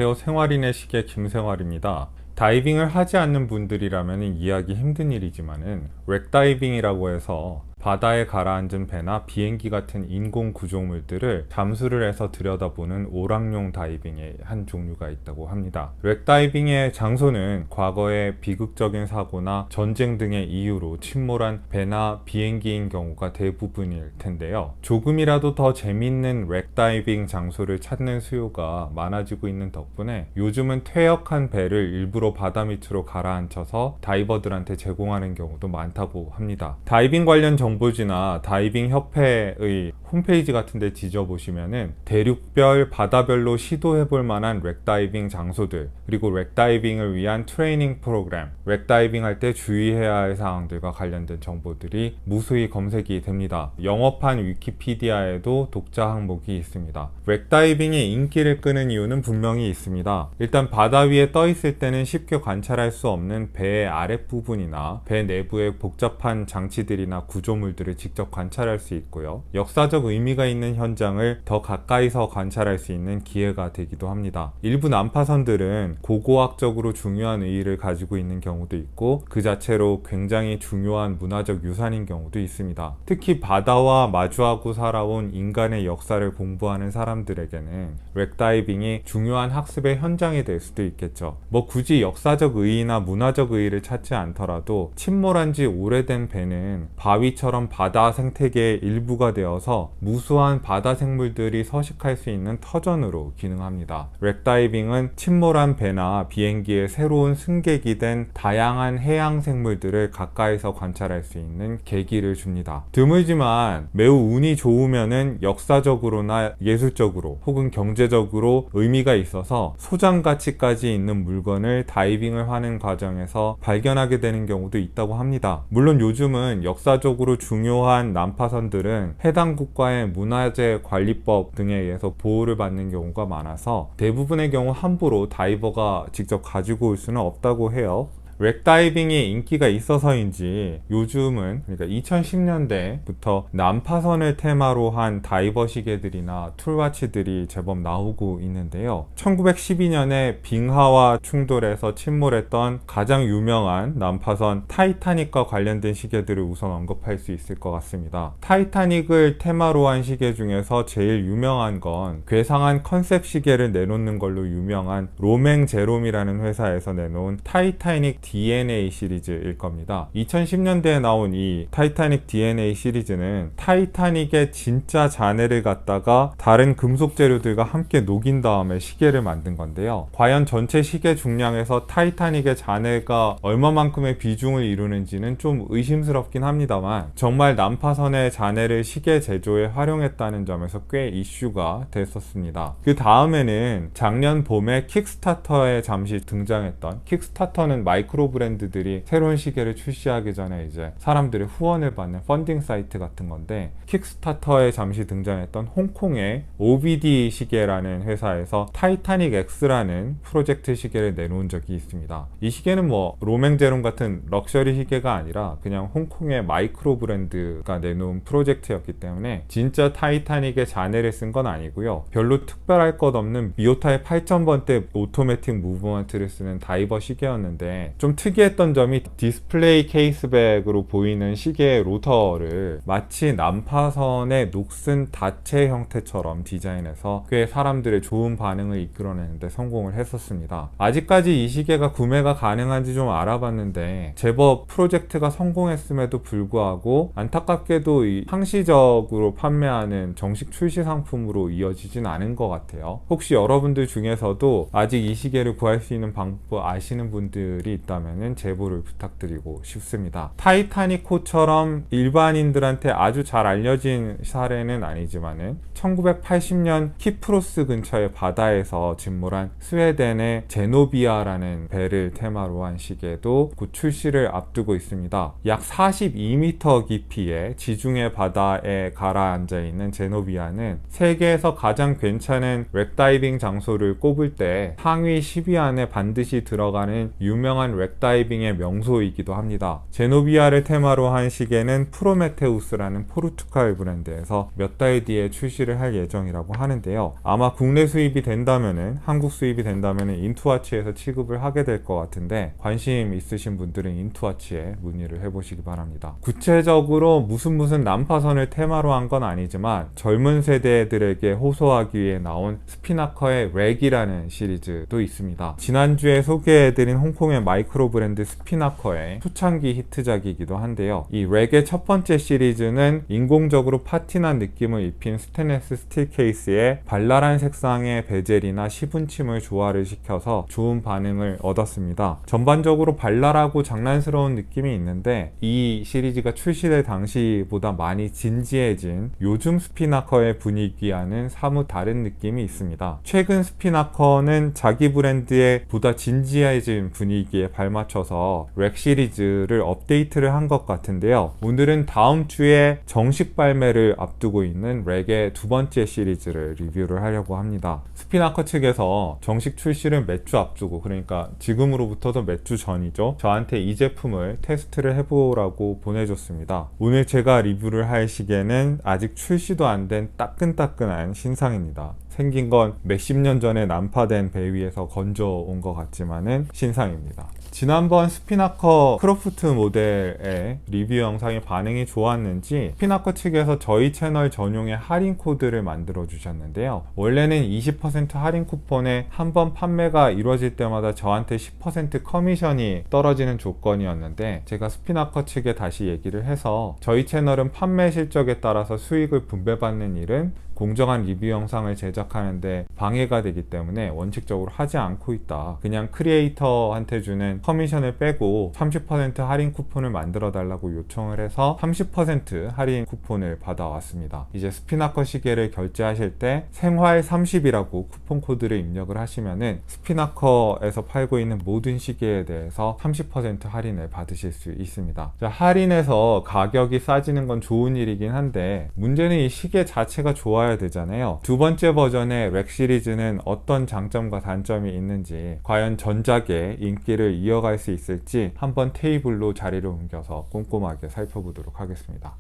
안녕하세요. 생활인의 시계 김생활입니다. 다이빙을 하지 않는 분들이라면 이해하기 힘든 일이지만은 렉다이빙이라고 해서 바다에 가라앉은 배나 비행기 같은 인공 구조물들을 잠수를 해서 들여다보는 오락용 다이빙의 한 종류가 있다고 합니다. 렉다이빙의 장소는 과거의 비극적인 사고나 전쟁 등의 이유로 침몰한 배나 비행기인 경우가 대부분일 텐데요. 조금이라도 더 재밌는 렉다이빙 장소를 찾는 수요가 많아지고 있는 덕분에 요즘은 퇴역한 배를 일부러 바다 밑으로 가라앉혀서 다이버들한테 제공하는 경우도 많다고 합니다. 다이빙 관련 정보지나 다이빙 협회의 홈페이지 같은 데 뒤져보시면은 대륙별, 바다별로 시도해볼 만한 렉다이빙 장소들, 그리고 렉다이빙을 위한 트레이닝 프로그램, 렉다이빙 할 때 주의해야 할 사항들과 관련된 정보들이 무수히 검색이 됩니다. 영어판 위키피디아에도 독자 항목이 있습니다. 렉다이빙이 인기를 끄는 이유는 분명히 있습니다. 일단 바다 위에 떠 있을 때는 쉽게 관찰할 수 없는 배의 아랫부분이나 배 내부의 복잡한 장치들이나 구조물들을 직접 관찰할 수 있고요. 역사적 의미가 있는 현장을 더 가까이서 관찰할 수 있는 기회가 되기도 합니다. 일부 난파선들은 고고학적으로 중요한 의의를 가지고 있는 경우도 있고 그 자체로 굉장히 중요한 문화적 유산인 경우도 있습니다. 특히 바다와 마주하고 살아온 인간의 역사를 공부하는 사람들에게는 렉다이빙이 중요한 학습의 현장이 될 수도 있겠죠. 굳이 역사적 의의나 문화적 의의를 찾지 않더라도 침몰한 지 오래된 배는 바위처럼 바다 생태계의 일부가 되어서 무수한 바다 생물들이 서식할 수 있는 터전으로 기능합니다. 렉다이빙은 침몰한 배나 비행기의 새로운 승객이 된 다양한 해양 생물들을 가까이서 관찰할 수 있는 계기를 줍니다. 드물지만 매우 운이 좋으면은 역사적으로나 예술적으로 혹은 경제적으로 의미가 있어서 소장 가치까지 있는 물건을 다이빙을 하는 과정에서 발견하게 되는 경우도 있다고 합니다. 물론 요즘은 역사적으로 중요한 난파선들은 해당 국가의 문화재 관리법 등에 의해서 보호를 받는 경우가 많아서 대부분의 경우 함부로 다이버가 직접 가지고 올 수는 없다고 해요. 렉다이빙이 인기가 있어서인지 요즘은, 그러니까 2010년대부터 난파선을 테마로 한 다이버 시계들이나 툴와치들이 제법 나오고 있는데요. 1912년에 빙하와 충돌해서 침몰했던 가장 유명한 난파선 타이타닉과 관련된 시계들을 우선 언급할 수 있을 것 같습니다. 타이타닉을 테마로 한 시계 중에서 제일 유명한 건 괴상한 컨셉 시계를 내놓는 걸로 유명한 로맹제롬이라는 회사에서 내놓은 타이타닉 DNA 시리즈일 겁니다. 2010년대에 나온 이 타이타닉 DNA 시리즈는 타이타닉의 진짜 잔해를 갖다가 다른 금속 재료들과 함께 녹인 다음에 시계를 만든 건데요. 과연 전체 시계 중량에서 타이타닉의 잔해가 얼마만큼의 비중을 이루는지는 좀 의심스럽긴 합니다만 정말 난파선의 잔해를 시계 제조에 활용했다는 점에서 꽤 이슈가 됐었습니다. 그 다음에는 작년 봄에 킥스타터에 잠시 등장했던, 킥스타터는 마이크로 브랜드들이 새로운 시계를 출시하기 전에 이제 사람들의 후원을 받는 펀딩 사이트 같은 건데, 킥스타터에 잠시 등장했던 홍콩의 OBD 시계라는 회사에서 타이타닉 X라는 프로젝트 시계를 내놓은 적이 있습니다. 이 시계는 로맹제롬 같은 럭셔리 시계가 아니라 그냥 홍콩의 마이크로 브랜드가 내놓은 프로젝트였기 때문에 진짜 타이타닉의 잔해를 쓴 건 아니고요. 별로 특별할 것 없는 미오타의 8000번대 오토매틱 무브먼트를 쓰는 다이버 시계였는데, 좀 특이했던 점이 디스플레이 케이스백으로 보이는 시계의 로터를 마치 난파선의 녹슨 다체 형태처럼 디자인해서 꽤 사람들의 좋은 반응을 이끌어내는데 성공을 했었습니다. 아직까지 이 시계가 구매가 가능한지 좀 알아봤는데 제법 프로젝트가 성공했음에도 불구하고 안타깝게도 이 상시적으로 판매하는 정식 출시 상품으로 이어지진 않은 것 같아요. 혹시 여러분들 중에서도 아직 이 시계를 구할 수 있는 방법 아시는 분들이 있다면 제보를 부탁드리고 싶습니다. 타이타닉호처럼 일반인들한테 아주 잘 알려진 사례는 아니지만은 1980년 키프로스 근처의 바다에서 침몰한 스웨덴의 제노비아라는 배를 테마로 한 시계도 곧 출시를 앞두고 있습니다. 약 42m 깊이의 지중해 바다에 가라앉아 있는 제노비아는 세계에서 가장 괜찮은 렉다이빙 장소를 꼽을 때 상위 10위 안에 반드시 들어가는 유명한 렉다이빙의 명소이기도 합니다. 제노비아를 테마로 한 시계는 프로메테우스라는 포르투갈 브랜드에서 몇 달 뒤에 출시를 할 예정이라고 하는데요. 아마 국내 수입이 된다면은, 한국 수입이 된다면은 인투와치에서 취급을 하게 될 것 같은데, 관심 있으신 분들은 인투와치에 문의를 해보시기 바랍니다. 구체적으로 무슨 난파선을 테마로 한 건 아니지만 젊은 세대들에게 호소하기 위해 나온 스피나커의 렉이라는 시리즈도 있습니다. 지난주에 소개해드린 홍콩의 마이크로 브랜드 스피나커의 초창기 히트작이기도 한데요. 이 렉의 첫 번째 시리즈는 인공적으로 파티난 느낌을 입힌 스테인리스 스틸 케이스에 발랄한 색상의 베젤이나 시분침을 조화를 시켜서 좋은 반응을 얻었습니다. 전반적으로 발랄하고 장난스러운 느낌이 있는데, 이 시리즈가 출시될 당시보다 많이 진지해진 요즘 스피나커의 분위기와는 사뭇 다른 느낌이 있습니다. 최근 스피나커는 자기 브랜드의 보다 진지해진 분위기에 발맞춰서 렉 시리즈를 업데이트를 한 것 같은데요. 오늘은 다음 주에 정식 발매를 앞두고 있는 렉의 두 번째 시리즈를 리뷰를 하려고 합니다. 스피나커 측에서 정식 출시를 몇 주 앞두고, 그러니까 지금으로부터도 몇 주 전이죠, 저한테 이 제품을 테스트를 해보라고 보내줬습니다. 오늘 제가 리뷰를 할 시계는 아직 출시도 안 된 따끈따끈한 신상입니다. 생긴 건 몇십 년 전에 난파된 배 위에서 건져온 것 같지만은 신상입니다. 지난번 스피나커 크로프트 모델의 리뷰 영상이 반응이 좋았는지 스피나커 측에서 저희 채널 전용의 할인 코드를 만들어 주셨는데요. 원래는 20% 할인 쿠폰에 한 번 판매가 이루어질 때마다 저한테 10% 커미션이 떨어지는 조건이었는데, 제가 스피나커 측에 다시 얘기를 해서 저희 채널은 판매 실적에 따라서 수익을 분배받는 일은 공정한 리뷰 영상을 제작하는데 방해가 되기 때문에 원칙적으로 하지 않고 있다. 그냥 크리에이터한테 주는 커미션을 빼고 30% 할인 쿠폰을 만들어 달라고 요청을 해서 30% 할인 쿠폰을 받아왔습니다. 이제 스피나커 시계를 결제하실 때 생활 30이라고 쿠폰 코드를 입력을 하시면은 스피나커에서 팔고 있는 모든 시계에 대해서 30% 할인을 받으실 수 있습니다. 자, 할인해서 가격이 싸지는 건 좋은 일이긴 한데, 문제는 이 시계 자체가 좋아야 되잖아요. 두 번째 버전의 렉 시리즈는 어떤 장점과 단점이 있는지, 과연 전작의 인기를 이어갈 수 있을지 한번 테이블로 자리를 옮겨서 꼼꼼하게 살펴보도록 하겠습니다.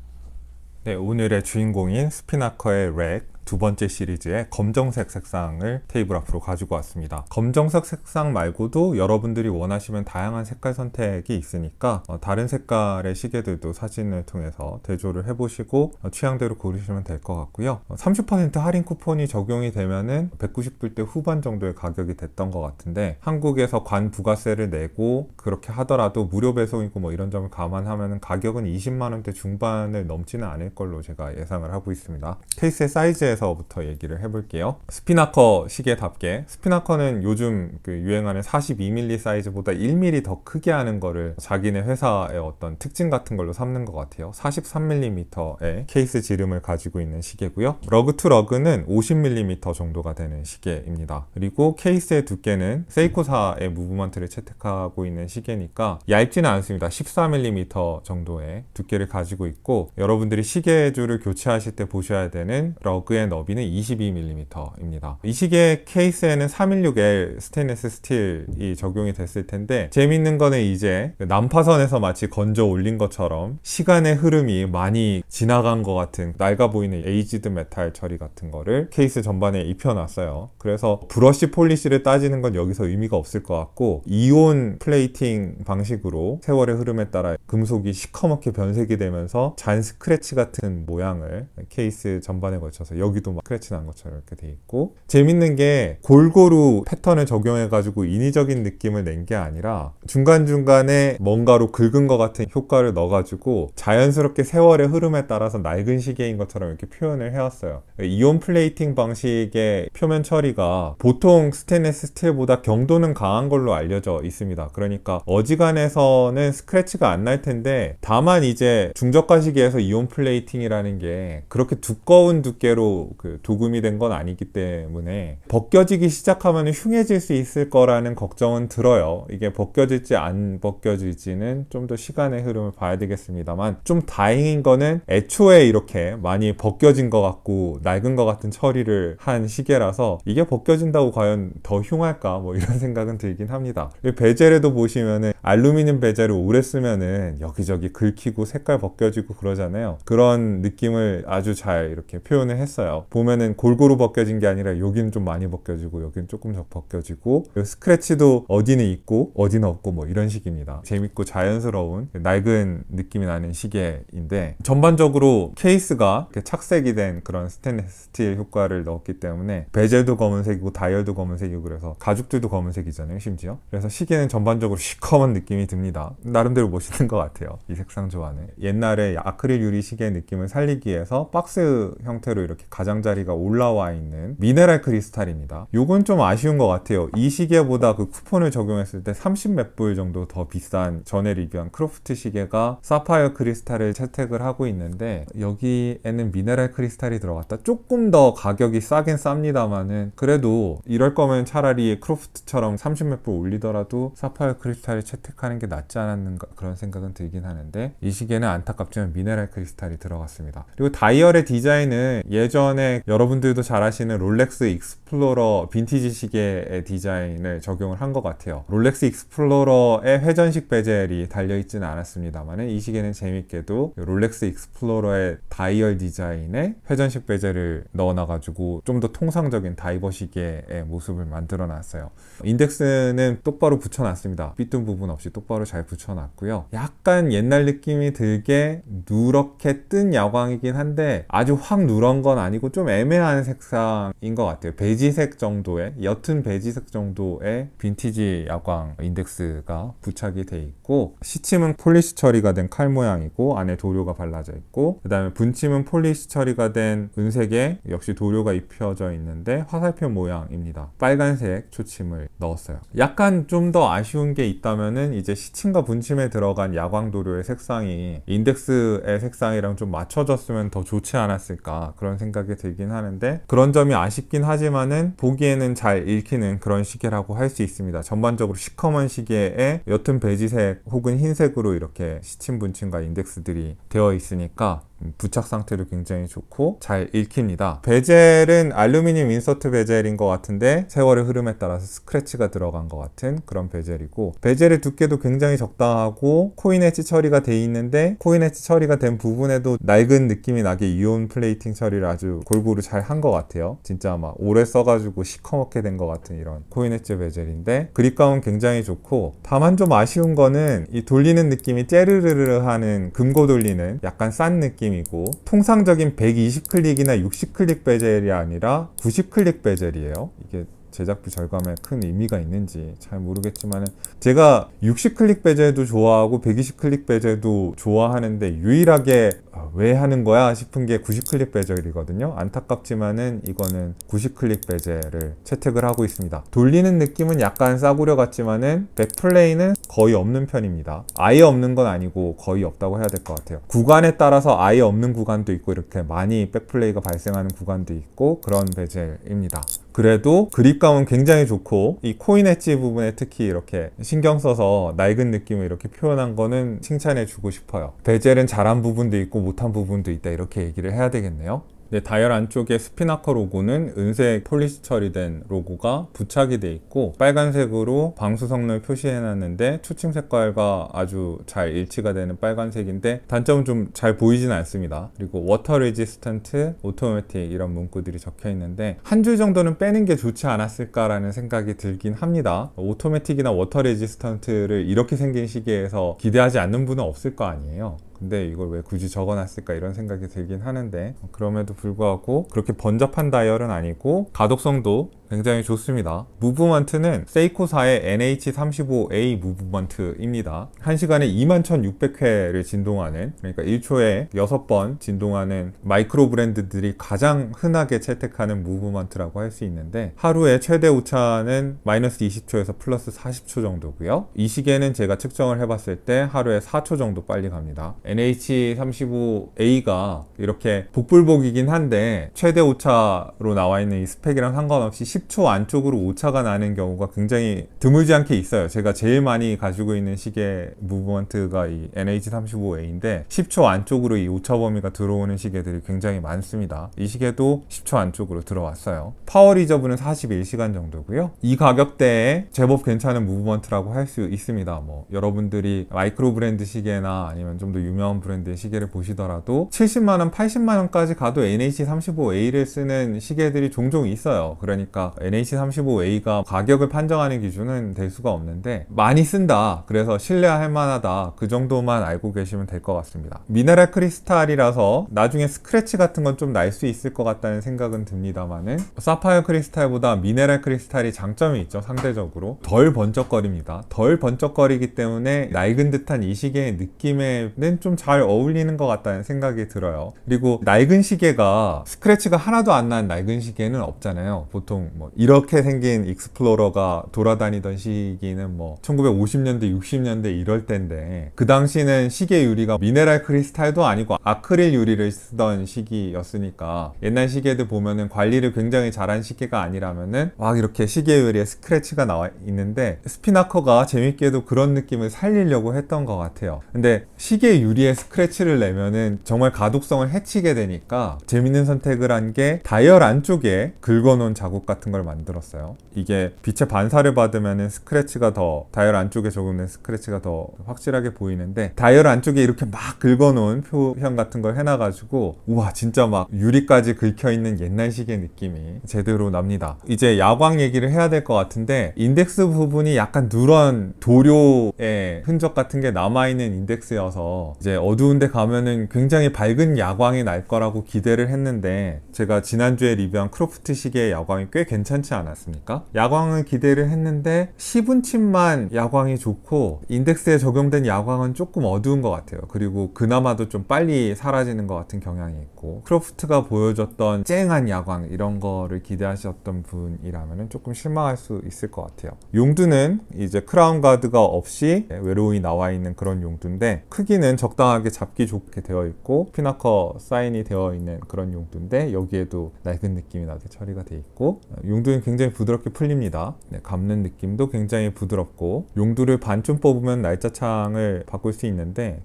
네, 오늘의 주인공인 스피나커의 렉 두 번째 시리즈의 검정색 색상을 테이블 앞으로 가지고 왔습니다. 검정색 색상 말고도 여러분들이 원하시면 다양한 색깔 선택이 있으니까 다른 색깔의 시계들도 사진을 통해서 대조를 해보시고 취향대로 고르시면 될 것 같고요. 30% 할인 쿠폰이 적용이 되면은 190불대 후반 정도의 가격이 됐던 것 같은데, 한국에서 관 부가세를 내고 그렇게 하더라도 무료 배송이고 뭐 이런 점을 감안하면 가격은 20만원대 중반을 넘지는 않을 걸로 제가 예상을 하고 있습니다. 케이스의 사이즈에 부터 얘기를 해볼게요. 스피나커 시계답게 스피나커는 요즘 유행하는 42mm 사이즈보다 1mm 더 크게 하는 거를 자기네 회사의 어떤 특징 같은 걸로 삼는 것 같아요. 43mm의 케이스 지름을 가지고 있는 시계고요. 러그 투 러그는 50mm 정도가 되는 시계입니다. 그리고 케이스의 두께는 세이코사의 무브먼트를 채택하고 있는 시계니까 얇지는 않습니다. 14mm 정도의 두께를 가지고 있고, 여러분들이 시계줄을 교체하실 때 보셔야 되는 러그의 너비는 22mm입니다. 이 시계 케이스에는 316L 스테인리스 스틸이 적용이 됐을 텐데, 재밌는 거는 이제 난파선에서 마치 건져 올린 것처럼 시간의 흐름이 많이 지나간 것 같은 낡아 보이는 에이지드 메탈 처리 같은 거를 케이스 전반에 입혀놨어요. 그래서 브러쉬 폴리시를 따지는 건 여기서 의미가 없을 것 같고, 이온 플레이팅 방식으로 세월의 흐름에 따라 금속이 시커멓게 변색이 되면서 잔 스크래치 같은 모양을 케이스 전반에 걸쳐서 여기도 막 스크래치 난 것처럼 이렇게 돼 있고, 재밌는 게 골고루 패턴을 적용해가지고 인위적인 느낌을 낸 게 아니라 중간중간에 뭔가로 긁은 것 같은 효과를 넣어가지고 자연스럽게 세월의 흐름에 따라서 낡은 시계인 것처럼 이렇게 표현을 해왔어요. 이온 플레이팅 방식의 표면 처리가 보통 스테인리스 스틸보다 경도는 강한 걸로 알려져 있습니다. 그러니까 어지간해서는 스크래치가 안 날 텐데, 다만 이제 중저가 시계에서 이온 플레이팅이라는 게 그렇게 두꺼운 두께로 절대로 그 도금이 된 건 아니기 때문에 벗겨지기 시작하면 흉해질 수 있을 거라는 걱정은 들어요. 이게 벗겨질지 안 벗겨질지는 좀 더 시간의 흐름을 봐야 되겠습니다만, 좀 다행인 거는 애초에 이렇게 많이 벗겨진 것 같고 낡은 것 같은 처리를 한 시계라서 이게 벗겨진다고 과연 더 흉할까 뭐 이런 생각은 들긴 합니다. 베젤에도 보시면은 알루미늄 베젤을 오래 쓰면은 여기저기 긁히고 색깔 벗겨지고 그러잖아요. 그런 느낌을 아주 잘 이렇게 표현을 했어요. 보면은 골고루 벗겨진 게 아니라 여기는 좀 많이 벗겨지고 여기는 조금 더 벗겨지고, 스크래치도 어디는 있고 어디는 없고 뭐 이런 식입니다. 재밌고 자연스러운 낡은 느낌이 나는 시계인데, 전반적으로 케이스가 이렇게 착색이 된 그런 스테인리스 스틸 효과를 넣었기 때문에 베젤도 검은색이고 다이얼도 검은색이고, 그래서 가죽들도 검은색이잖아요 심지어. 그래서 시계는 전반적으로 시커먼 느낌이 듭니다. 나름대로 멋있는 것 같아요, 이 색상 조화는. 옛날에 아크릴 유리 시계 느낌을 살리기 위해서 박스 형태로 이렇게 가장자리가 올라와 있는 미네랄 크리스탈입니다. 요건 좀 아쉬운 것 같아요. 이 시계보다 그 쿠폰을 적용했을 때 30 몇 불 정도 더 비싼 전에 리뷰한 크로프트 시계가 사파이어 크리스탈을 채택을 하고 있는데, 여기에는 미네랄 크리스탈이 들어갔다. 조금 더 가격이 싸긴 쌉니다만은 그래도 이럴 거면 차라리 크로프트처럼 30 몇 불 올리더라도 사파이어 크리스탈을 채택하는 게 낫지 않았는가, 그런 생각은 들긴 하는데, 이 시계는 안타깝지만 미네랄 크리스탈이 들어갔습니다. 그리고 다이얼의 디자인은 예전에 여러분들도 잘 아시는 롤렉스 익스플로러 빈티지 시계의 디자인을 적용을 한 것 같아요. 롤렉스 익스플로러의 회전식 베젤이 달려있지는 않았습니다만, 이 시계는 재밌게도 롤렉스 익스플로러의 다이얼 디자인에 회전식 베젤을 넣어놔가지고 좀 더 통상적인 다이버 시계의 모습을 만들어 놨어요. 인덱스는 똑바로 붙여놨습니다. 삐뚤 부분 없이 똑바로 잘 붙여놨고요. 약간 옛날 느낌이 들게 누렇게 뜬 야광이긴 한데 아주 확 누런 건 아니고 좀 애매한 색상인 것 같아요. 베지색 정도의, 옅은 베지색 정도의 빈티지 야광 인덱스가 부착이 돼 있고, 시침은 폴리시 처리가 된 칼 모양이고 안에 도료가 발라져 있고, 그 다음에 분침은 폴리시 처리가 된 은색에 역시 도료가 입혀져 있는데 화살표 모양입니다. 빨간색 초침을 넣었어요. 약간 좀 더 아쉬운 게 있다면은 이제 시침과 분침에 들어간 야광 도료의 색상이 인덱스의 색상이랑 좀 맞춰졌으면 더 좋지 않았을까, 그런 생각이 들긴 하는데, 그런 점이 아쉽긴 하지만은 보기에는 잘 읽히는 그런 시계라고 할 수 있습니다. 전반적으로 시커먼 시계에 옅은 베지색 혹은 흰색으로 이렇게 시침 분침과 인덱스들이 되어 있으니까 부착 상태도 굉장히 좋고 잘 읽힙니다. 베젤은 알루미늄 인서트 베젤인 것 같은데 세월의 흐름에 따라서 스크래치가 들어간 것 같은 그런 베젤이고, 베젤의 두께도 굉장히 적당하고 코인 엣지 처리가 돼 있는데, 코인 엣지 처리가 된 부분에도 낡은 느낌이 나게 이온 플레이팅 처리를 아주 골고루 잘 한 것 같아요. 진짜 막 오래 써가지고 시커멓게 된 것 같은 이런 코인 엣지 베젤인데, 그립감은 굉장히 좋고, 다만 좀 아쉬운 거는 이 돌리는 느낌이 째르르르 하는, 금고 돌리는 약간 싼 느낌 이고, 통상적인 120클릭이나 60클릭 베젤이 아니라 90클릭 베젤이에요. 이게 제작비 절감에 큰 의미가 있는지 잘 모르겠지만, 제가 60클릭 베젤도 좋아하고 120클릭 베젤도 좋아하는데 유일하게 왜 하는 거야 싶은 게 90클릭 베젤이거든요. 안타깝지만은 이거는 90클릭 베젤을 채택을 하고 있습니다. 돌리는 느낌은 약간 싸구려 같지만은 백플레이는 거의 없는 편입니다. 아예 없는 건 아니고 거의 없다고 해야 될 것 같아요. 구간에 따라서 아예 없는 구간도 있고 이렇게 많이 백플레이가 발생하는 구간도 있고 그런 베젤입니다. 그래도 그립감은 굉장히 좋고, 이 코인 엣지 부분에 특히 이렇게 신경 써서 낡은 느낌을 이렇게 표현한 거는 칭찬해 주고 싶어요. 베젤은 잘한 부분도 있고 못한 부분도 있다, 이렇게 얘기를 해야 되겠네요. 네, 다이얼 안쪽에 스피나커 로고는 은색 폴리시 처리된 로고가 부착이 돼 있고, 빨간색으로 방수 성능을 표시해 놨는데 초침 색깔과 아주 잘 일치가 되는 빨간색인데, 단점은 좀 잘 보이진 않습니다. 그리고 워터 레지스턴트, 오토매틱 이런 문구들이 적혀 있는데 한 줄 정도는 빼는 게 좋지 않았을까라는 생각이 들긴 합니다. 오토매틱이나 워터 레지스턴트를 이렇게 생긴 시계에서 기대하지 않는 분은 없을 거 아니에요. 근데 이걸 왜 굳이 적어놨을까, 이런 생각이 들긴 하는데, 그럼에도 불구하고 그렇게 번잡한 다이얼은 아니고 가독성도 굉장히 좋습니다. 무브먼트는 세이코사의 NH35A 무브먼트입니다. 1시간에 21,600회를 진동하는, 그러니까 1초에 6번 진동하는 마이크로 브랜드들이 가장 흔하게 채택하는 무브먼트라고 할 수 있는데, 하루에 최대 오차는 마이너스 20초에서 플러스 40초 정도고요. 이 시계는 제가 측정을 해봤을 때 하루에 4초 정도 빨리 갑니다. NH35A가 이렇게 복불복이긴 한데 최대 오차로 나와 있는 이 스펙이랑 상관없이 10초 안쪽으로 오차가 나는 경우가 굉장히 드물지 않게 있어요. 제가 제일 많이 가지고 있는 시계 무브먼트가 이 NH35A인데 10초 안쪽으로 이 오차 범위가 들어오는 시계들이 굉장히 많습니다. 이 시계도 10초 안쪽으로 들어왔어요. 파워 리저브는 41시간 정도고요. 이 가격대에 제법 괜찮은 무브먼트라고 할 수 있습니다. 뭐 여러분들이 마이크로 브랜드 시계나 아니면 좀 더 유명한 브랜드의 시계를 보시더라도 70만원, 80만원까지 가도 NH35A를 쓰는 시계들이 종종 있어요. 그러니까 NH35A가 가격을 판정하는 기준은 될 수가 없는데 많이 쓴다, 그래서 신뢰할 만하다, 그 정도만 알고 계시면 될 것 같습니다. 미네랄 크리스탈이라서 나중에 스크래치 같은 건 좀 날 수 있을 것 같다는 생각은 듭니다만은 사파이어 크리스탈보다 미네랄 크리스탈이 장점이 있죠. 상대적으로 덜 번쩍거립니다. 덜 번쩍거리기 때문에 낡은 듯한 이 시계의 느낌에는 좀 잘 어울리는 것 같다는 생각이 들어요. 그리고 낡은 시계가 스크래치가 하나도 안 난 낡은 시계는 없잖아요. 보통 뭐 이렇게 생긴 익스플로러가 돌아다니던 시기는 뭐 1950년대 60년대 이럴 때인데, 그 당시는 시계 유리가 미네랄 크리스탈도 아니고 아크릴 유리를 쓰던 시기였으니까 옛날 시계들 보면은 관리를 굉장히 잘한 시계가 아니라면은 막 이렇게 시계 유리에 스크래치가 나와 있는데, 스피나커가 재밌게도 그런 느낌을 살리려고 했던 것 같아요. 근데 시계 유리에 스크래치를 내면은 정말 가독성을 해치게 되니까 재밌는 선택을 한 게 다이얼 안쪽에 긁어놓은 자국 같은 걸 만들었어요. 이게 빛의 반사를 받으면은 스크래치가 더, 다이얼 안쪽에 적용된 스크래치가 더 확실하게 보이는데, 다이얼 안쪽에 이렇게 막 긁어놓은 표현 같은 걸 해놔가지고 우와, 진짜 막 유리까지 긁혀있는 옛날 시계 느낌이 제대로 납니다. 이제 야광 얘기를 해야 될 것 같은데, 인덱스 부분이 약간 누런 도료의 흔적 같은 게 남아있는 인덱스여서 이제 어두운 데 가면은 굉장히 밝은 야광이 날 거라고 기대를 했는데, 제가 지난주에 리뷰한 크로프트 시계의 야광이 꽤 괜찮지 않았습니까? 야광을 기대를 했는데 10운침만 야광이 좋고 인덱스에 적용된 야광은 조금 어두운 것 같아요. 그리고 그나마도 좀 빨리 사라지는 것 같은 경향이 있고, 크로프트가 보여줬던 쨍한 야광 이런 거를 기대하셨던 분이라면 조금 실망할 수 있을 것 같아요. 용두는 이제 크라운 가드가 없이 외로이 나와 있는 그런 용두인데, 크기는 적당하게 잡기 좋게 되어 있고 피나커 사인이 되어 있는 그런 용두인데, 여기에도 낡은 느낌이 나게 처리가 되어 있고, 용두는 굉장히 부드럽게 풀립니다. 감는 느낌도 굉장히 부드럽고, 용두를 반쯤 뽑으면 날짜창을 바꿀 수 있는데,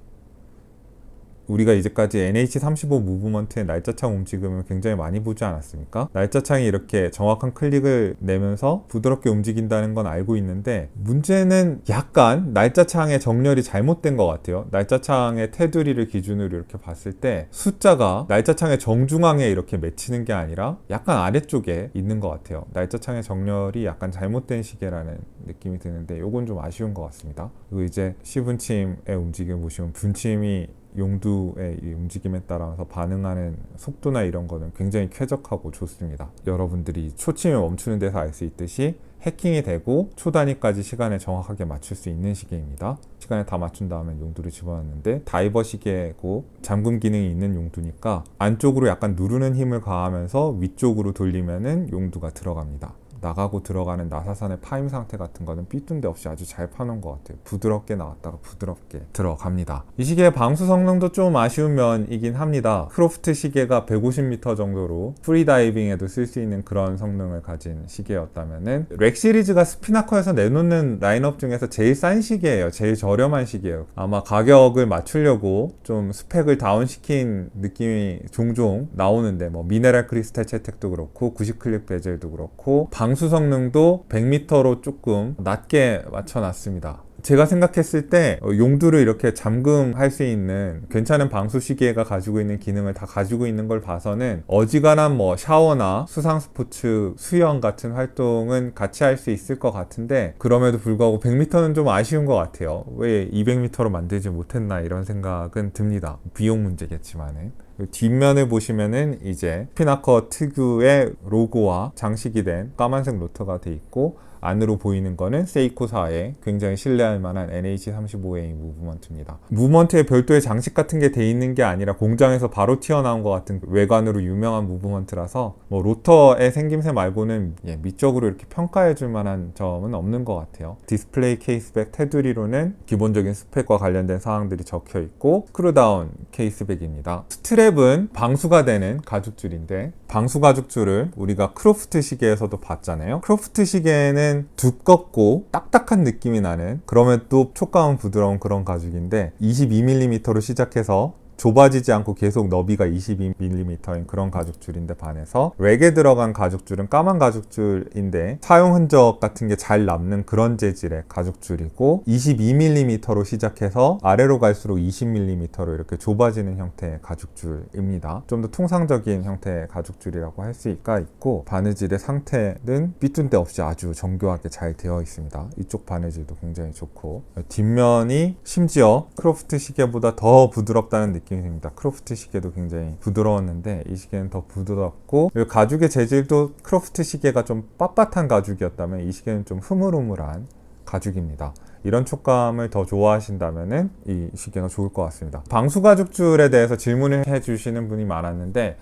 우리가 이제까지 NH35 무브먼트의 날짜창 움직임을 굉장히 많이 보지 않았습니까? 날짜창이 이렇게 정확한 클릭을 내면서 부드럽게 움직인다는 건 알고 있는데, 문제는 약간 날짜창의 정렬이 잘못된 것 같아요. 날짜창의 테두리를 기준으로 이렇게 봤을 때 숫자가 날짜창의 정중앙에 이렇게 맺히는 게 아니라 약간 아래쪽에 있는 것 같아요. 날짜창의 정렬이 약간 잘못된 시계라는 느낌이 드는데, 이건 좀 아쉬운 것 같습니다. 그리고 이제 C분침의 움직임을 보시면 분침이 용두의 이 움직임에 따라서 반응하는 속도나 이런 거는 굉장히 쾌적하고 좋습니다. 여러분들이 초침이 멈추는 데서 알 수 있듯이 해킹이 되고 초단위까지 시간을 정확하게 맞출 수 있는 시계입니다. 시간을 다 맞춘 다음에 용두를 집어넣는데, 다이버 시계고 잠금 기능이 있는 용두니까 안쪽으로 약간 누르는 힘을 가하면서 위쪽으로 돌리면은 용두가 들어갑니다. 나가고 들어가는 나사선의 파임 상태 같은 거는 삐뚤 데 없이 아주 잘 파놓은 것 같아요. 부드럽게 나왔다가 부드럽게 들어갑니다. 이 시계의 방수 성능도 좀 아쉬운 면이긴 합니다. 크로프트 시계가 150m 정도로 프리다이빙에도 쓸 수 있는 그런 성능을 가진 시계였다면은, 렉 시리즈가 스피나커에서 내놓는 라인업 중에서 제일 싼 시계예요. 제일 저렴한 시계예요. 아마 가격을 맞추려고 좀 스펙을 다운시킨 느낌이 종종 나오는데, 뭐 미네랄 크리스탈 채택도 그렇고 90클릭 베젤도 그렇고 방수 성능도 100m로 조금 낮게 맞춰놨습니다. 제가 생각했을 때 용두를 이렇게 잠금할 수 있는 괜찮은 방수 시계가 가지고 있는 기능을 다 가지고 있는 걸 봐서는 어지간한 뭐 샤워나 수상 스포츠, 수영 같은 활동은 같이 할 수 있을 것 같은데, 그럼에도 불구하고 100m는 좀 아쉬운 것 같아요. 왜 200m로 만들지 못했나 이런 생각은 듭니다. 비용 문제겠지만은. 뒷면을 보시면은 이제 피나커 특유의 로고와 장식이 된 까만색 노트가 돼 있고, 안으로 보이는 거는 세이코사의 굉장히 신뢰할 만한 NH35A 무브먼트입니다. 무브먼트에 별도의 장식 같은 게 돼 있는 게 아니라 공장에서 바로 튀어나온 것 같은 외관으로 유명한 무브먼트라서 뭐 로터의 생김새 말고는 미적으로 이렇게 평가해 줄 만한 점은 없는 것 같아요. 디스플레이 케이스백 테두리로는 기본적인 스펙과 관련된 사항들이 적혀 있고 스크루다운 케이스백입니다. 스트랩은 방수가 되는 가죽줄인데 방수 가죽줄을 우리가 크로프트 시계에서도 봤잖아요. 크로프트 시계는 두껍고 딱딱한 느낌이 나는 그러면 또 촉감은 부드러운 그런 가죽인데 22mm로 시작해서 좁아지지 않고 계속 너비가 22mm인 그런 가죽줄인데 반해서 렉에 들어간 가죽줄은 까만 가죽줄인데 사용 흔적 같은 게 잘 남는 그런 재질의 가죽줄이고 22mm로 시작해서 아래로 갈수록 20mm로 이렇게 좁아지는 형태의 가죽줄입니다. 좀 더 통상적인 형태의 가죽줄이라고 할 수가 있고 바느질의 상태는 삐뚤 데 없이 아주 정교하게 잘 되어 있습니다. 이쪽 바느질도 굉장히 좋고 뒷면이 심지어 크로프트 시계보다 더 부드럽다는 느낌이 듭니다. 크로프트 시계도 굉장히 부드러웠는데 이 시계는 더 부드럽고 가죽의 재질도 크로프트 시계가 좀 빳빳한 가죽이었다면 이 시계는 좀 흐물흐물한 가죽입니다. 이런 촉감을 더 좋아하신다면 이 시계가 좋을 것 같습니다. 방수 가죽줄에 대해서 질문을 해주시는 분이 많았는데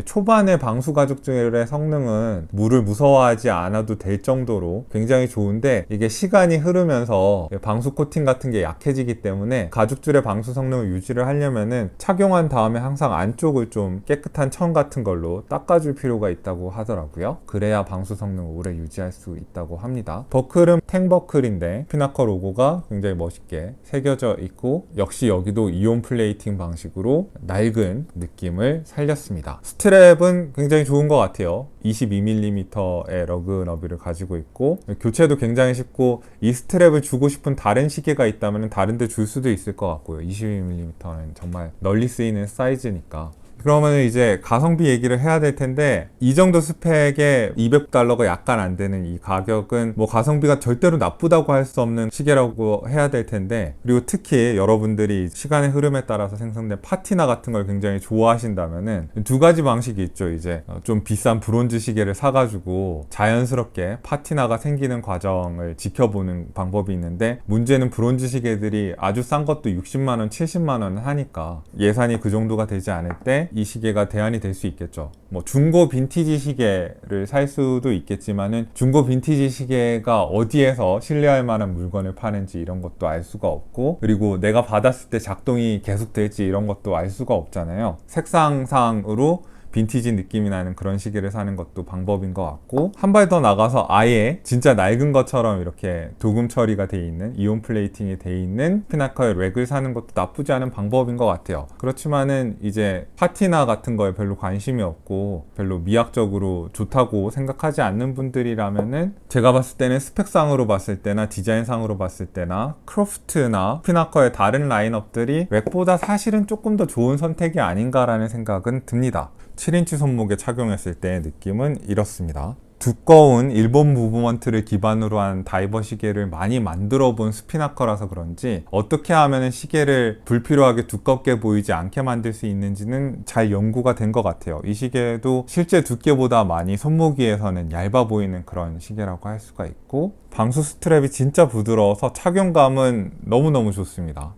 초반에 방수 가죽줄의 성능은 물을 무서워하지 않아도 될 정도로 굉장히 좋은데 이게 시간이 흐르면서 방수 코팅 같은 게 약해지기 때문에 가죽줄의 방수 성능을 유지를 하려면은 착용한 다음에 항상 안쪽을 좀 깨끗한 천 같은 걸로 닦아줄 필요가 있다고 하더라고요. 그래야 방수 성능을 오래 유지할 수 있다고 합니다. 버클은 탱버클인데 피나커 로고가 굉장히 멋있게 새겨져 있고 역시 여기도 이온 플레이팅 방식으로 낡은 느낌을 살렸습니다. 스트랩은 굉장히 좋은 것 같아요. 22mm의 러그 너비를 가지고 있고 교체도 굉장히 쉽고 이 스트랩을 주고 싶은 다른 시계가 있다면 다른 데 줄 수도 있을 것 같고요. 22mm는 정말 널리 쓰이는 사이즈니까. 그러면 이제 가성비 얘기를 해야 될 텐데 이 정도 스펙에 $200가 약간 안 되는 이 가격은 뭐 가성비가 절대로 나쁘다고 할 수 없는 시계라고 해야 될 텐데 그리고 특히 여러분들이 시간의 흐름에 따라서 생성된 파티나 같은 걸 굉장히 좋아하신다면은 두 가지 방식이 있죠. 이제 좀 비싼 브론즈 시계를 사가지고 자연스럽게 파티나가 생기는 과정을 지켜보는 방법이 있는데 문제는 브론즈 시계들이 아주 싼 것도 60만원, 70만원 하니까 예산이 그 정도가 되지 않을 때 이 시계가 대안이 될 수 있겠죠. 뭐 중고 빈티지 시계를 살 수도 있겠지만은 중고 빈티지 시계가 어디에서 신뢰할 만한 물건을 파는지 이런 것도 알 수가 없고 그리고 내가 받았을 때 작동이 계속 될지 이런 것도 알 수가 없잖아요. 색상상으로 빈티지 느낌이 나는 그런 시계를 사는 것도 방법인 것 같고 한 발 더 나가서 아예 진짜 낡은 것처럼 이렇게 도금 처리가 돼 있는 이온 플레이팅이 돼 있는 피나커의 렉을 사는 것도 나쁘지 않은 방법인 것 같아요. 그렇지만은 이제 파티나 같은 거에 별로 관심이 없고 별로 미학적으로 좋다고 생각하지 않는 분들이라면은 제가 봤을 때는 스펙상으로 봤을 때나 디자인상으로 봤을 때나 크로프트나 피나커의 다른 라인업들이 렉보다 사실은 조금 더 좋은 선택이 아닌가라는 생각은 듭니다. 7인치 손목에 착용했을 때의 느낌은 이렇습니다. 두꺼운 일본 무브먼트를 기반으로 한 다이버 시계를 많이 만들어 본 스피나커라서 그런지 어떻게 하면 시계를 불필요하게 두껍게 보이지 않게 만들 수 있는지는 잘 연구가 된 것 같아요. 이 시계도 실제 두께보다 많이 손목위에서는 얇아 보이는 그런 시계라고 할 수가 있고 방수 스트랩이 진짜 부드러워서 착용감은 너무너무 좋습니다.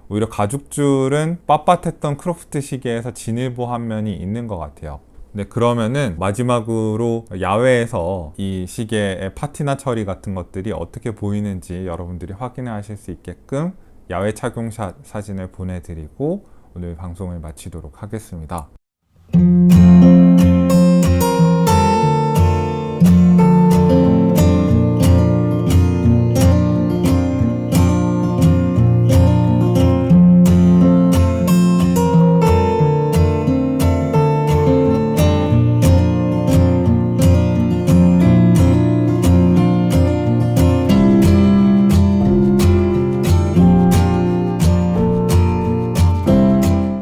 오히려 가죽줄은 빳빳했던 크로프트 시계에서 진일보한 면이 있는 것 같아요. 네, 그러면은 마지막으로 야외에서 이 시계의 파티나 처리 같은 것들이 어떻게 보이는지 여러분들이 확인하실 수 있게끔 야외 착용샷 사진을 보내드리고 오늘 방송을 마치도록 하겠습니다.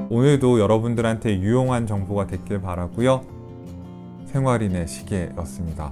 오늘도 여러분들한테 유용한 정보가 됐길 바라고요. 생활인의 시계였습니다.